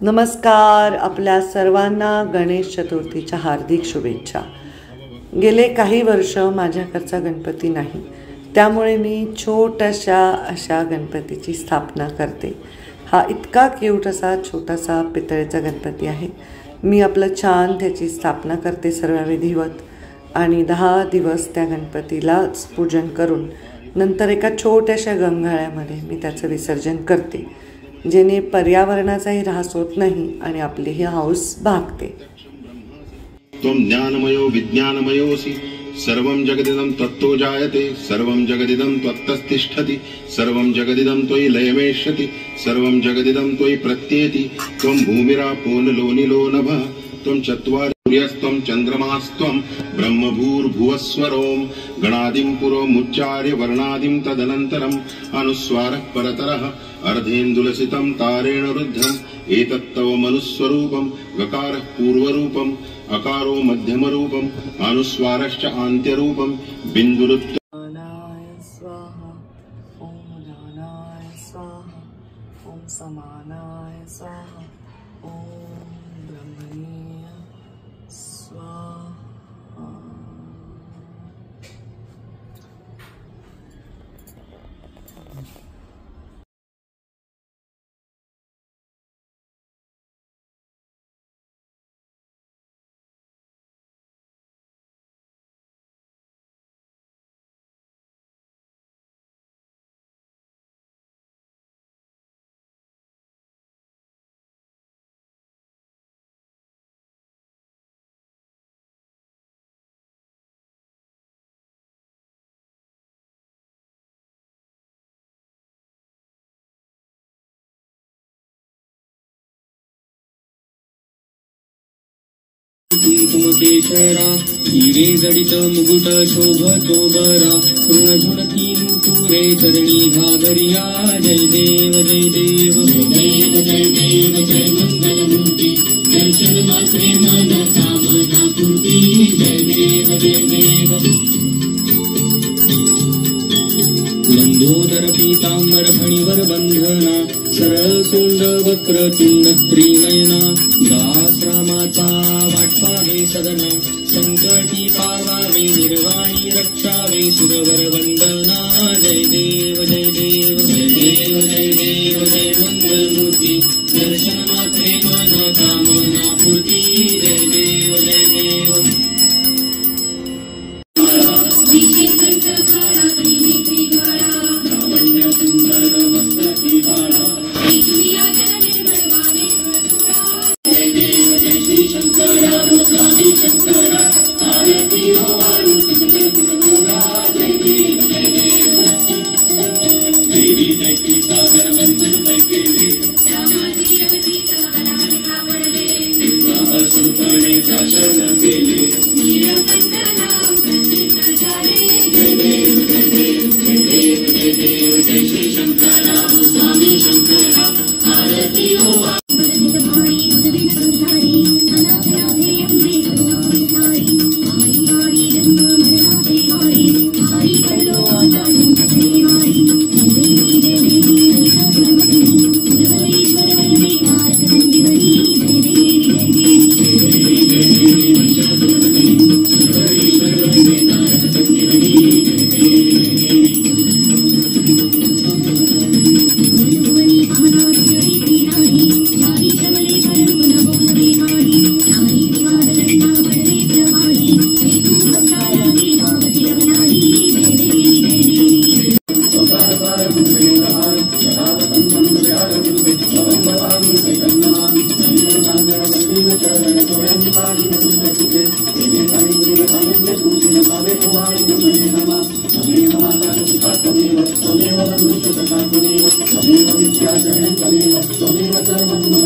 नमस्कार. आपल्या सर्वांना गणेश चतुर्थीच्या हार्दिक शुभेच्छा. गेले काही वर्ष माझ्याकडचा गणपती नाही, त्यामुळे मी छोट्याशा अशा गणपतीची स्थापना करते. हा इतका क्यूट असा छोटासा पितळेचा गणपती आहे. मी आपलं छान त्याची स्थापना करते सर्व विधिवत आणि 10 दिवस त्या गणपतीलाच पूजन करून नंतर एका छोट्याशा गंगाळ्यामध्ये मी त्याचं विसर्जन करते, जेणे पर्यावरणाचाही ऱ्हास होत नाही आणि आपली ही हौस भागते. त्वं ज्ञानमयो विज्ञानमयोऽसि सर्वं जगदिदं त्वत्तो जायते सर्वं जगदिदं त्वत्तस्तिष्ठति सर्वं जगदिदं त्वयि लयमेष्यति सर्वं जगदिदं त्वयि प्रत्येति त्वं भूमिरापो नलो निलो नभः त्वं चत्वारि सूर्यस्त्वं चन्द्रमास्त्वं ब्रह्मभूर्भुवस्वरों गणादिं पुरोमुच्चार्य वर्णादिं तदनन्तरम् अनुस्वारः परतरः अर्धेन्दुलसितं तारेण रुद्धम् एतत्तव मनुस्वरूपं गकारः पूर्वरूपम् अकारो मध्यमरूपम् अनुस्वारश्च आन्त्यरूपं बिन्दुरुत्तराय स्वाहा ओम ज्ञानाय स्वाहा ओम समानाय स्वाहा ओम ब्रह्मणे स्वाहा. कुंकुमकेशरा हिरे जडित मुकुट शोभतो बरा ऋणझुणती नुपुरे चरणी घागरिया. जय देव जय देव जय देव जय देव जय मंगलमूर्ती दर्शन मात्रे मन कामना पूर्ती. जय देव जय देव लंबोदर पीतांबर फणीवर बंधना सरळ सोंड वक्रतुंड त्रिनयना दास रामाचा वाटपावे सदना संकटी पावावे निर्वाणी रक्षावे सुरवर वंदना. जय देव जय देव जय देव जय देव जय मंगलमूर्ती दर्शन मात्रे मन कामना पूर्ती. जय देव जय देव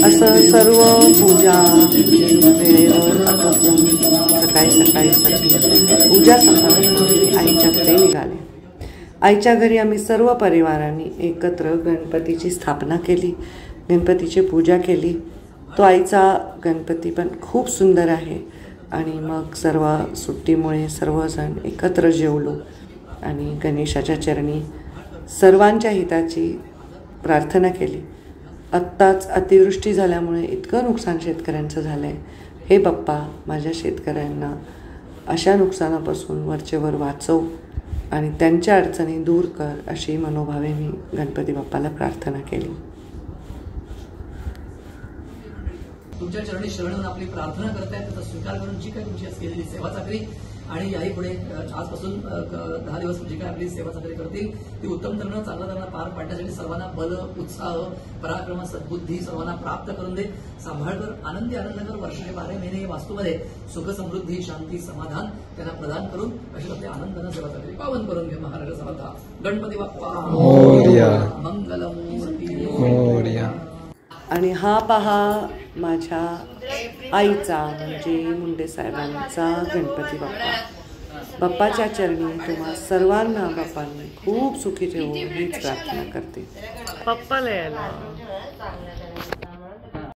असं सर्व पूजा वेळेवर आटोपून सकाळी पूजा संपल्यानंतर आईच्या घरी निघाले. आईच्या घरी आम्ही सर्व परिवारांनी एकत्र गणपतीची स्थापना केली, गणपतीची पूजा केली. तो आईचा गणपती पण खूप सुंदर आहे आणि मग सर्व सुट्टीमुळे सर्वजण एकत्र जेवलो आणि गणेशाच्या चरणी सर्वांच्या हिताची प्रार्थना केली. आत्ताच अतिवृष्टी झाल्यामुळे इतकं नुकसान शेतकऱ्यांचं झालं आहे. हे बाप्पा, माझ्या शेतकऱ्यांना अशा नुकसानापासून वरचेवर वाचव आणि त्यांच्या अडचणी दूर कर, अशी मनोभावे मी गणपती बाप्पाला प्रार्थना केली. तुमच्या चरणी शरण आपली प्रार्थना करतायत, त्याचा स्वीकार करून जी काही तुमची केलेली सेवा चाकरी आणि याही पुढे आजपासून 10 दिवस जी काय आपली सेवा चाकरी करतील ती उत्तम तऱ्हेनं चांगल्या तऱ्हेनं पार पाडण्यासाठी सर्वांना बल, उत्साह, पराक्रम, सद्बुद्धी सर्वांना प्राप्त करून दे. सांभाळकर, आनंदी आनंदकर, वर्षाचे 12 महिने या वास्तूमध्ये सुख, समृद्धी, शांती, समाधान त्यांना प्रदान करून अशी आपल्या आनंदानं सेवा चाकरी पावन करून घे. महाराज समर्था गणपती बाप्पा मंगलमूर्ती. आणि हा पहा माझ्या आईचा म्हणजे मुंडे साहेबांचा गणपती बाप्पा. बाप्पाच्या चरणी तुम्हा सर्वांना बाप्पांनी खूप सुखी ठेवू हीच प्रार्थना करते. पप्पाला यायला